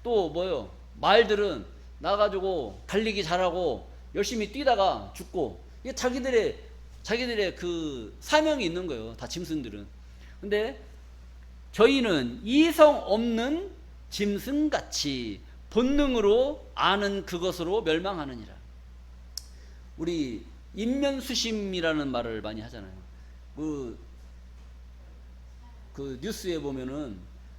또 뭐요? 말들은 나가지고 달리기 잘하고 열심히 뛰다가 죽고, 이게 자기들의 그 사명이 있는 거예요. 다 짐승들은. 근데 저희는 이성 없는 짐승같이 본능으로 아는 그것으로 멸망하느니라. 우리 인면수심이라는 말을 많이 하잖아요. 그 뉴스에 보면은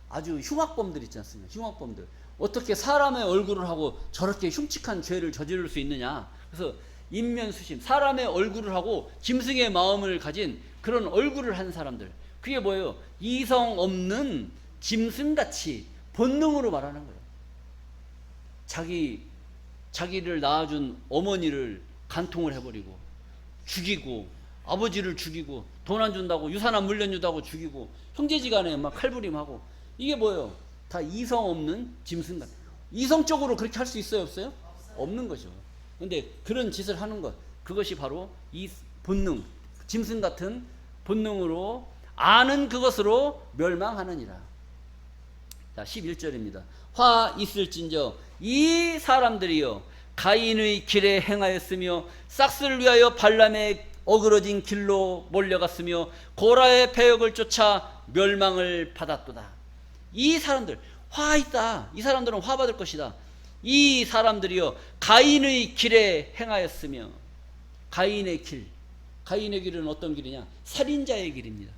아주 흉악범들 있지 않습니까? 흉악범들. 어떻게 사람의 얼굴을 하고 저렇게 흉측한 죄를 저지를 수 있느냐. 그래서 인면수심, 사람의 얼굴을 하고 짐승의 마음을 가진 그런 얼굴을 한 사람들. 그게 뭐예요? 이성 없는 짐승같이 본능으로 말하는 거예요. 자기를 낳아준 어머니를 간통을 해버리고 죽이고, 아버지를 죽이고, 돈 안 준다고 유산 안 물려준다고 죽이고, 형제지간에 막 칼부림하고, 이게 뭐예요? 다 이성 없는 짐승 같아요. 이성적으로 그렇게 할 수 있어요, 없어요? 없는 거죠. 근데 그런 짓을 하는 것, 그것이 바로 이 본능, 짐승 같은 본능으로 아는 그것으로 멸망하느니라. 자, 11절입니다. 화 있을진저 이 사람들이여 가인의 길에 행하였으며 싹스를 위하여 발람의 어그러진 길로 몰려갔으며 고라의 배역을 쫓아 멸망을 받았도다. 이 사람들 화 있다. 이 사람들은 화 받을 것이다. 이 사람들이여 가인의 길에 행하였으며, 가인의 길은 어떤 길이냐? 살인자의 길입니다.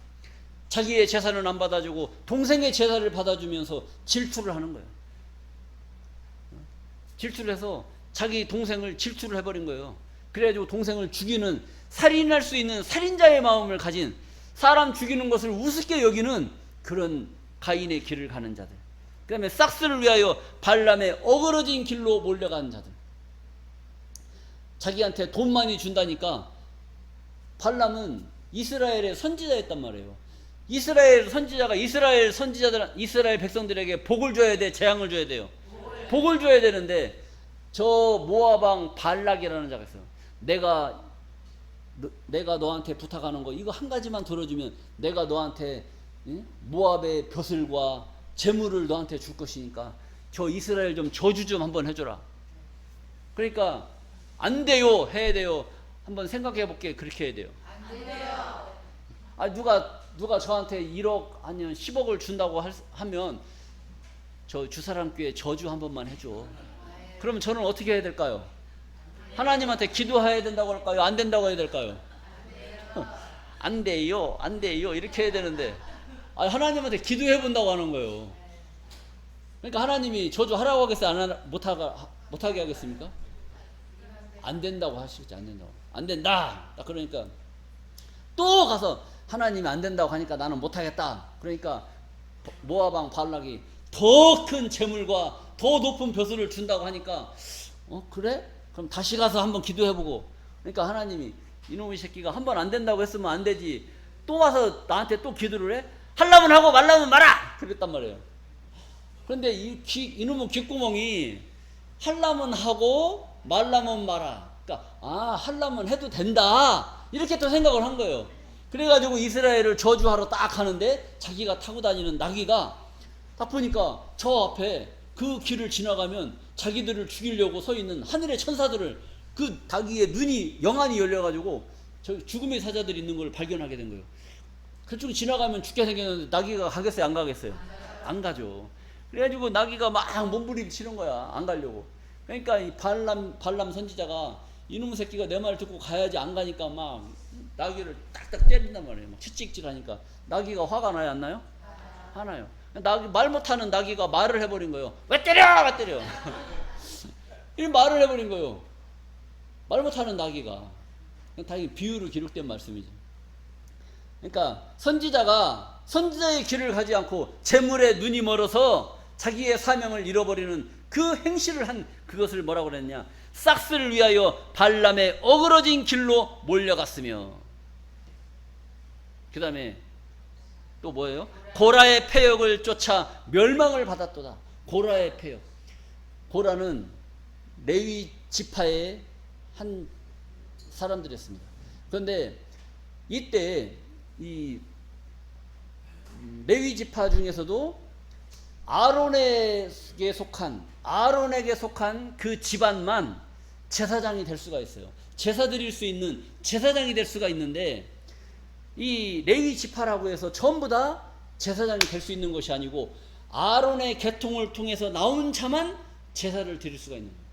자기의 재산을 안 받아주고 동생의 재산을 받아주면서 질투를 하는 거예요. 질투를 해서 자기 동생을 질투를 해버린 거예요. 그래가지고 동생을 죽이는, 살인할 수 있는 살인자의 마음을 가진, 사람 죽이는 것을 우습게 여기는 그런 가인의 길을 가는 자들. 그 다음에 싹스를 위하여 발람의 어그러진 길로 몰려간 자들. 자기한테 돈 많이 준다니까. 발람은 이스라엘의 선지자였단 말이에요. 이스라엘 선지자가 이스라엘 백성들에게 복을 줘야 돼, 재앙을 줘야 돼요? 복을 줘야 되는데, 저 모압왕 발락이라는 자가 있어요. 내가 너한테 부탁하는 거 이거 한 가지만 들어주면 내가 너한테 모압의 벼슬과 재물을 너한테 줄 것이니까 저 이스라엘 좀 저주 좀 한번 해줘라. 그러니까 안 돼요, 해야 돼요? 한번 생각해 볼게. 그렇게 해야 돼요. 안 돼요. 아, 누가 저한테 1억 아니면 10억을 준다고 하면 저 주사람교회 저주 한 번만 해줘. 그러면 저는 어떻게 해야 될까요? 하나님한테 기도해야 된다고 할까요? 안 된다고 해야 될까요? 안 돼요, 이렇게 해야 되는데, 하나님한테 기도해 본다고 하는 거예요. 그러니까 하나님이 저주 하라고 하겠어요? 못하게 하겠습니까? 안 된다고 하시겠지. 안 된다. 그러니까 또 가서 하나님이 안 된다고 하니까 나는 못하겠다. 그러니까 모압왕 발락이 더 큰 재물과 더 높은 벼슬을 준다고 하니까 그래? 그럼 다시 가서 한번 기도해보고. 그러니까 하나님이 이놈의 새끼가 한번 안 된다고 했으면 안 되지, 또 와서 나한테 또 기도를 해? 하려면 하고 말라면 말아! 그랬단 말이에요. 그런데 이놈의 귓구멍이 하려면 하고 말라면 말아. 그러니까 하려면 해도 된다, 이렇게 또 생각을 한 거예요. 그래가지고 이스라엘을 저주하러 딱 하는데 자기가 타고 다니는 나귀가 딱 보니까 저 앞에 그 길을 지나가면 자기들을 죽이려고 서 있는 하늘의 천사들을, 그 나귀의 눈이 영안이 열려가지고 저 죽음의 사자들이 있는 걸 발견하게 된 거예요. 그쪽 지나가면 죽게 생겼는데 나귀가 가겠어요, 안 가겠어요? 안 가죠. 그래가지고 나귀가 막 몸부림 치는 거야, 안 가려고. 그러니까 이 발람 선지자가 이놈의 새끼가 내 말 듣고 가야지, 안 가니까 막 나귀를 딱딱 때린단 말이에요. 막 채찍질하니까 나귀가 화가 나요, 안 나요? 화나요. 말 못하는 나귀가 말을 해버린 거예요. 왜 때려! 왜 때려! 이 말을 해버린 거예요. 말 못하는 나귀가. 당연히 비유로 기록된 말씀이죠. 그러니까 선지자의 길을 가지 않고 재물에 눈이 멀어서 자기의 사명을 잃어버리는 그 행실을 한 그것을 뭐라고 그랬냐? 싹스를 위하여 발람의 어그러진 길로 몰려갔으며, 그 다음에 또 뭐예요? 고라의 패역을 쫓아 멸망을 받았도다. 고라의 패역. 고라는 레위 지파의 한 사람들이었습니다. 그런데 이때 이 레위 지파 중에서도 아론에게 속한 그 집안만 제사장이 될 수가 있어요. 제사 드릴 수 있는 제사장이 될 수가 있는데, 이 레위 지파라고 해서 전부 다 제사장이 될 수 있는 것이 아니고 아론의 계통을 통해서 나온 자만 제사를 드릴 수가 있는 거예요.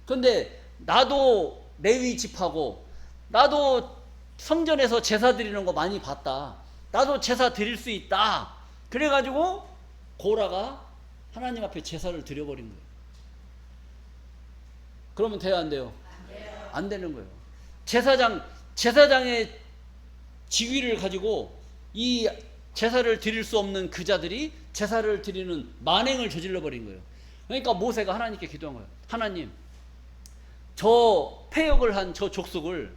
그런데 나도 레위 지파고 나도 성전에서 제사 드리는 거 많이 봤다. 나도 제사 드릴 수 있다. 그래가지고 고라가 하나님 앞에 제사를 드려버린 거예요. 그러면 돼요, 안 돼요? 안 되는 거예요. 제사장의 지위를 가지고 이 제사를 드릴 수 없는 그 자들이 제사를 드리는 만행을 저질러 버린 거예요. 그러니까 모세가 하나님께 기도한 거예요. 하나님, 저 패역을 한 저 족속을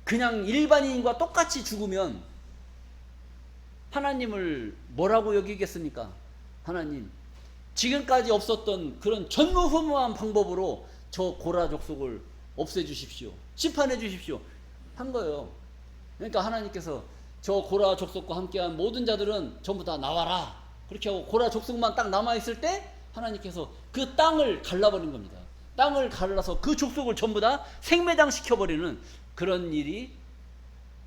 그냥 일반인과 똑같이 죽으면 하나님을 뭐라고 여기겠습니까? 하나님, 지금까지 없었던 그런 전무후무한 방법으로 저 고라 족속을 없애주십시오. 심판해 주십시오. 한 거예요. 그러니까 하나님께서 저 고라 족속과 함께한 모든 자들은 전부 다 나와라. 그렇게 하고 고라 족속만 딱 남아있을 때 하나님께서 그 땅을 갈라버린 겁니다. 땅을 갈라서 그 족속을 전부 다 생매장시켜버리는 그런 일이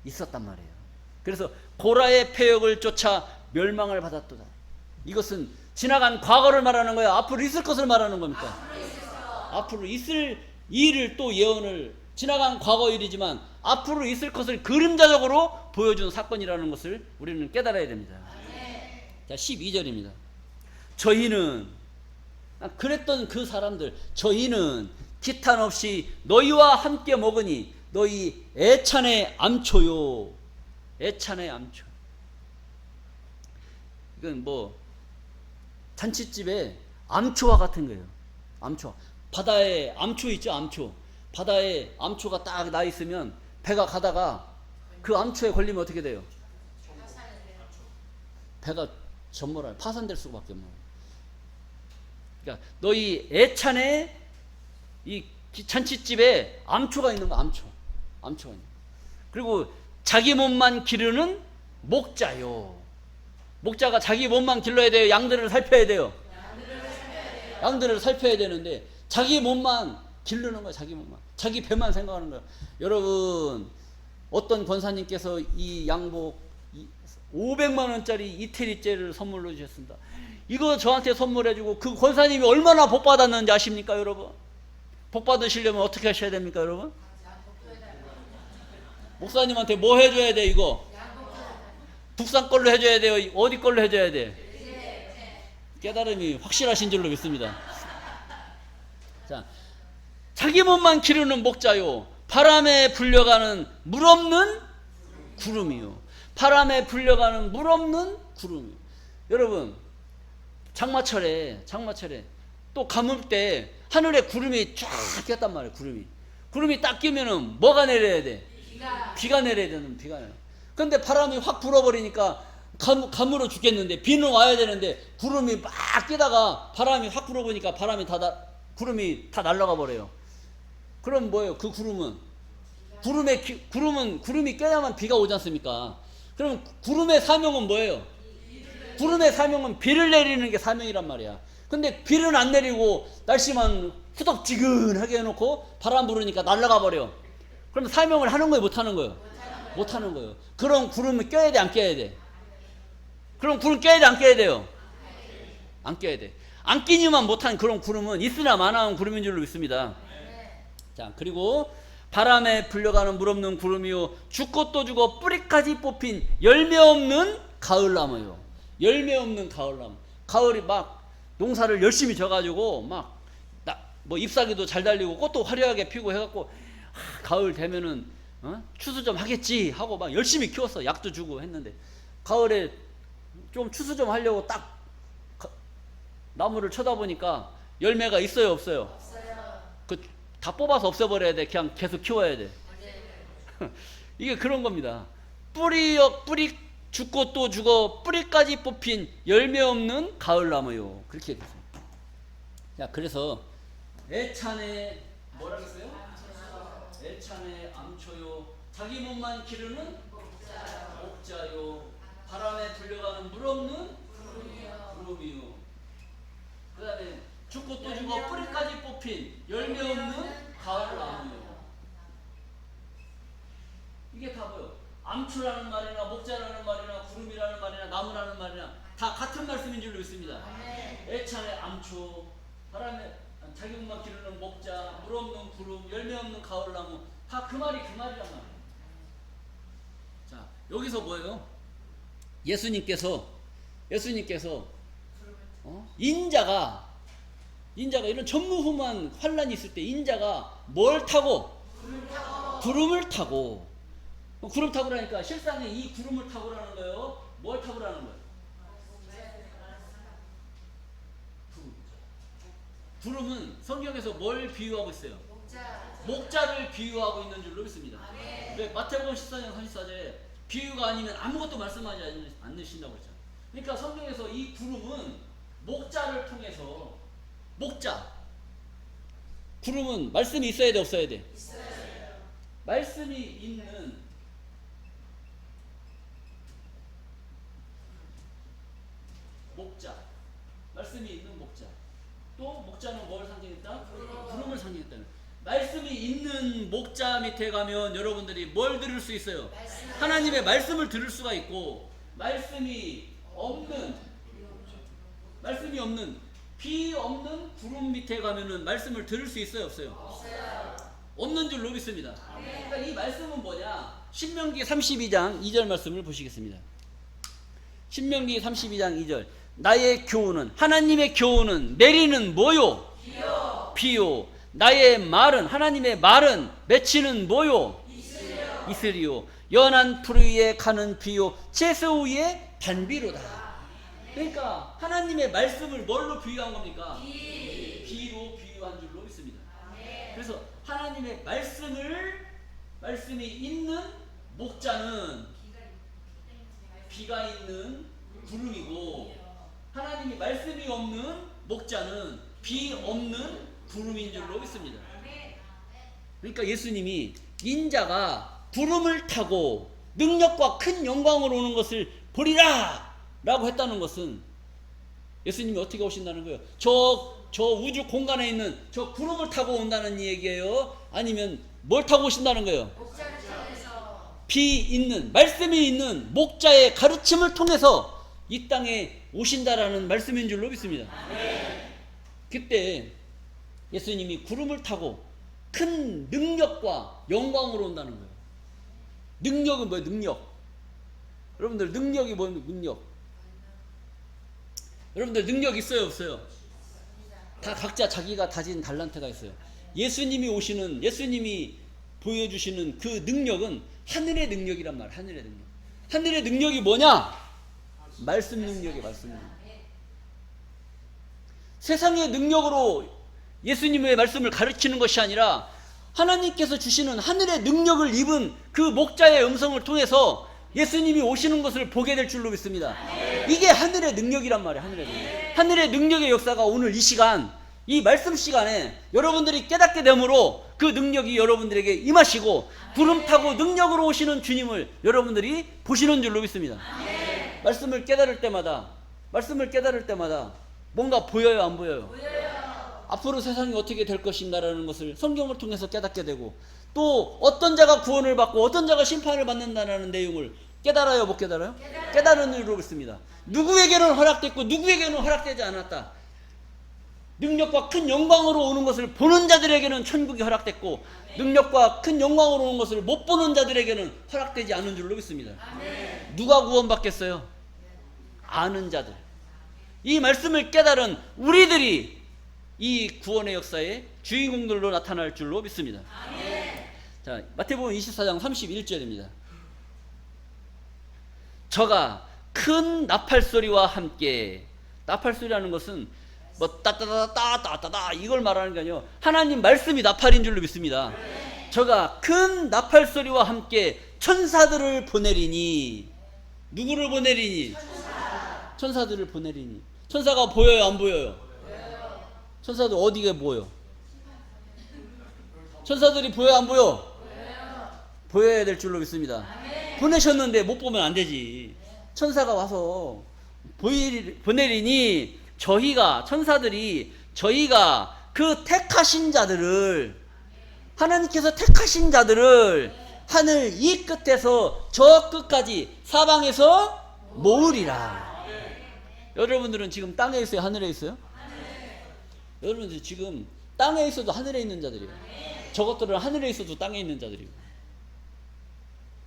있었단 말이에요. 그래서 고라의 패역을 쫓아 멸망을 받았도다. 이것은 지나간 과거를 말하는 거예요? 앞으로 있을 것을 말하는 겁니까? 앞으로 있을 일을 또 예언을, 지나간 과거 일이지만 앞으로 있을 것을 그림자적으로 보여준 사건이라는 것을 우리는 깨달아야 됩니다. 자, 12절입니다. 저희는, 그랬던 그 사람들, 저희는 기탄 없이 너희와 함께 먹으니 너희 애찬의 암초요. 애찬의 암초. 이건 뭐 잔치집에 암초와 같은 거예요. 암초. 바다에 암초 있죠, 암초. 바다에 암초가 딱 나 있으면 배가 가다가 그 암초에 걸리면 어떻게 돼요? 배가 전몰아요. 파산될 수밖에 없는 거예요. 그러니까 너희 애찬에 이 잔치집에 암초가 있는 거, 암초가 있는 거. 그리고 자기 몸만 기르는 목자요. 목자가 자기 몸만 길러야 돼요? 양들을 살펴야 돼요? 양들을 살펴야 되는데 자기 몸만 기르는 거야. 자기 몸만, 자기 배만 생각하는 거야. 여러분, 어떤 권사님께서 이 양복 500만 원짜리 이태리째를 선물로 주셨습니다. 이거 저한테 선물해주고 그 권사님이 얼마나 복 받았는지 아십니까, 여러분? 복 받으시려면 어떻게 하셔야 됩니까, 여러분? 목사님한테 뭐 해줘야 돼? 이거 북산 걸로 해줘야 돼요? 어디 걸로 해줘야 돼? 깨달음이 확실하신 줄로 믿습니다. 자, 자기 몸만 기르는 목자요, 바람에 불려가는 물 없는 구름이요. 바람에 불려가는 물 없는 구름이요. 여러분, 장마철에 또 가뭄 때 하늘에 구름이 쫙 꼈단 말이에요. 구름이 딱 끼면은 뭐가 내려야 돼? 비가 내려야 되는, 비가 내려. 근데 바람이 확 불어버리니까 가물어 죽겠는데, 비는 와야 되는데 구름이 막 끼다가 바람이 확 불어보니까 구름이 다 날아가 버려요. 그럼 뭐예요? 그 구름이 껴야만 비가 오지 않습니까? 그럼 구름의 사명은 뭐예요? 구름의 사명은 비를 내리는 게 사명이란 말이야. 근데 비는 안 내리고 날씨만 후덥지근하게 해놓고 바람 부르니까 날아가 버려. 그럼 사명을 하는 거예요? 못 하는 거예요? 못 하는 거예요. 그럼 구름을 껴야 돼? 안 껴야 돼? 그럼 구름 껴야 돼? 안 껴야 돼요? 안 껴야 돼. 안 끼니만 못한 그런 구름은 있으나 마나한 구름인 줄로 믿습니다. 자, 그리고 바람에 불려가는 물 없는 구름이요, 죽고 또 죽어 뿌리까지 뽑힌 열매 없는 가을나무요. 열매 없는 가을나무. 가을이 막 농사를 열심히 져가지고 막 뭐 잎사귀도 잘 달리고 꽃도 화려하게 피고 해갖고 가을 되면은 추수 좀 하겠지 하고 막 열심히 키웠어. 약도 주고 했는데 가을에 좀 추수 좀 하려고 딱 나무를 쳐다보니까 열매가 있어요, 없어요? 없어요. 그 다 뽑아서 없애버려야 돼. 그냥 계속 키워야 돼. 이게 그런 겁니다. 뿌리 죽고 또 죽어 뿌리까지 뽑힌 열매 없는 가을나무요. 그렇게 됐어요. 자, 그래서 애찬의 뭐라고 했어요? 애찬의 암초요. 자기 몸만 기르는 목자요. 바람에 불려가는 물 없는 구름이요. 그 다음에 죽고 또 죽어 뿌리까지 뽑힌 열매 없는 가을나무요. 이게 다 뭐요? 암초라는 말이나 목자라는 말이나 구름이라는 말이나 나무라는 말이나 다 같은 말씀인 줄로 있습니다. 애찬의 암초, 바람에 자기 몸만 기르는 목자, 물 없는 구름, 열매 없는 가을나무, 다 그 말이 그 말이란 말이에요. 자, 여기서 뭐예요? 예수님께서 인자가 이런 전무후무한 환란이 있을 때 인자가 뭘 타고? 구름을 타고. 구름 타고라니까 실상에 이 구름을 타고라는 거예요. 뭘 타고라는 거예요? 구름은 성경에서 뭘 비유하고 있어요? 목자를 비유하고 있는 줄로 믿습니다. 왜 마태복음 14장 34절에 비유가 아니면 아무것도 말씀하지 않으신다고 했잖아요. 그러니까 성경에서 이 구름은 목자를 통해서 구름은 말씀이 있어야 돼, 없어야 돼? 있어요. 말씀이 있는 목자, 말씀이 있는 목자. 또 목자는 뭘 상징했다? 구름을 상징했다. 말씀이 있는 목자 밑에 가면 여러분들이 뭘 들을 수 있어요? 하나님의 말씀을 들을 수가 있고, 말씀이 없는 비 없는 구름 밑에 가면은 말씀을 들을 수 있어요, 없어요? 없는 줄로 믿습니다. 그러니까 이 말씀은 뭐냐? 신명기 32장 2절 말씀을 보시겠습니다. 신명기 32장 2절. 나의 교훈은, 하나님의 교훈은 내리는 뭐요? 비요. 나의 말은, 하나님의 말은 맺히는 뭐요? 이슬이요. 연한 풀 위에 가는 비요. 채소 위에 단비로다. 그러니까 하나님의 말씀을 뭘로 비유한 겁니까? 비로 비유한 줄로 믿습니다. 그래서 하나님의 말씀이 있는 목자는 비가 있는 구름이고, 하나님이 말씀이 없는 목자는 비 없는 구름인 줄로 믿습니다. 그러니까 예수님이 인자가 구름을 타고 능력과 큰 영광으로 오는 것을 보리라 라고 했다는 것은 예수님이 어떻게 오신다는 거예요? 저 우주 공간에 있는 저 구름을 타고 온다는 얘기예요? 아니면 뭘 타고 오신다는 거예요? 비 있는, 말씀이 있는 목자의 가르침을 통해서 이 땅에 오신다라는 말씀인 줄로 믿습니다. 그때 예수님이 구름을 타고 큰 능력과 영광으로 온다는 거예요. 능력은 뭐예요? 능력. 여러분들 능력이 뭐예요? 능력. 여러분들 능력 있어요, 없어요? 다 각자 자기가 가진 달란트가 있어요. 예수님이 보여주시는 그 능력은 하늘의 능력이란 말이에요. 하늘의 능력. 하늘의 능력이 뭐냐? 말씀 능력이에요. 말씀 능력. 세상의 능력으로 예수님의 말씀을 가르치는 것이 아니라 하나님께서 주시는 하늘의 능력을 입은 그 목자의 음성을 통해서 예수님이 오시는 것을 보게 될 줄로 믿습니다. 이게 하늘의 능력이란 말이에요. 하늘의 능력. 하늘의 능력의 역사가 오늘 이 시간, 이 말씀 시간에 여러분들이 깨닫게 되므로 그 능력이 여러분들에게 임하시고 구름 타고 능력으로 오시는 주님을 여러분들이 보시는 줄로 믿습니다. 말씀을 깨달을 때마다 뭔가 보여요, 안 보여요? 앞으로 세상이 어떻게 될 것인가라는 것을 성경을 통해서 깨닫게 되고, 또 어떤 자가 구원을 받고 어떤 자가 심판을 받는다는 내용을 깨달아요, 못 깨달아요? 깨달은 줄로 믿습니다. 누구에게는 허락됐고 누구에게는 허락되지 않았다. 능력과 큰 영광으로 오는 것을 보는 자들에게는 천국이 허락됐고, 능력과 큰 영광으로 오는 것을 못 보는 자들에게는 허락되지 않은 줄로 믿습니다. 누가 구원받겠어요? 아는 자들, 이 말씀을 깨달은 우리들이 이 구원의 역사의 주인공들로 나타날 줄로 믿습니다. 자, 마태복음 24장 31절입니다. 저가 큰 나팔소리와 함께, 나팔소리라는 것은 뭐 따따다따따따따 이걸 말하는 게 아니에요. 하나님 말씀이 나팔인 줄로 믿습니다. 저가 큰 나팔소리와 함께 천사들을 보내리니, 누구를 보내리니? 천사들을 보내리니. 천사가 보여요, 안 보여요? 천사들 어디가 보여? 천사들이 보여, 안 보여? 보여야 될 줄로 믿습니다. 보내셨는데 못 보면 안 되지. 천사가 와서 보내리니, 천사들이 저희가 그 택하신 자들을, 하나님께서 택하신 자들을 하늘 이 끝에서 저 끝까지 사방에서 모으리라. 여러분들은 지금 땅에 있어요, 하늘에 있어요? 여러분들 지금 땅에 있어도 하늘에 있는 자들이에요. 저것들은 하늘에 있어도 땅에 있는 자들이에요.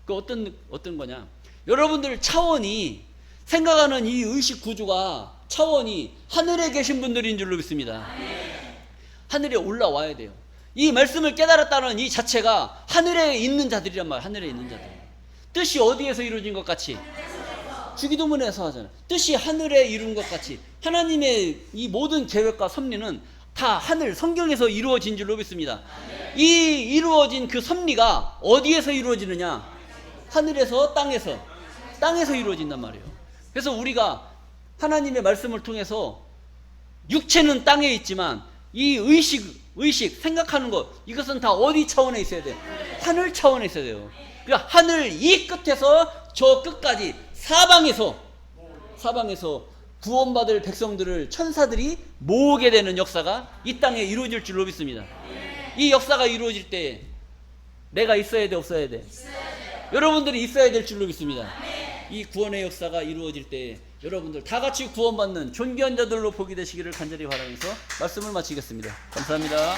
그 어떤 거냐? 여러분들 차원이, 생각하는 이 의식 구조가 차원이 하늘에 계신 분들인 줄로 믿습니다. 하늘에 올라와야 돼요. 이 말씀을 깨달았다는 이 자체가 하늘에 있는 자들이란 말이에요. 하늘에 있는 자들. 뜻이 어디에서 이루어진 것 같이? 주기도문에서 하잖아요. 뜻이 하늘에 이룬 것 같이. 하나님의 이 모든 계획과 섭리는 다 하늘, 성경에서 이루어진 줄로 믿습니다. 이 이루어진 그 섭리가 어디에서 이루어지느냐? 하늘에서, 땅에서 이루어진단 말이에요. 그래서 우리가 하나님의 말씀을 통해서 육체는 땅에 있지만 이 의식, 생각하는 것, 이것은 다 어디 차원에 있어야 돼요? 하늘 차원에 있어야 돼요. 그러니까 하늘 이 끝에서 저 끝까지 사방에서 구원받을 백성들을 천사들이 모으게 되는 역사가 이 땅에 이루어질 줄로 믿습니다. 이 역사가 이루어질 때 내가 있어야 돼, 없어야 돼? 여러분들이 있어야 될 줄로 믿습니다. 이 구원의 역사가 이루어질 때 여러분들 다 같이 구원받는 존귀한 자들로 보게 되시기를 간절히 바라면서 말씀을 마치겠습니다. 감사합니다.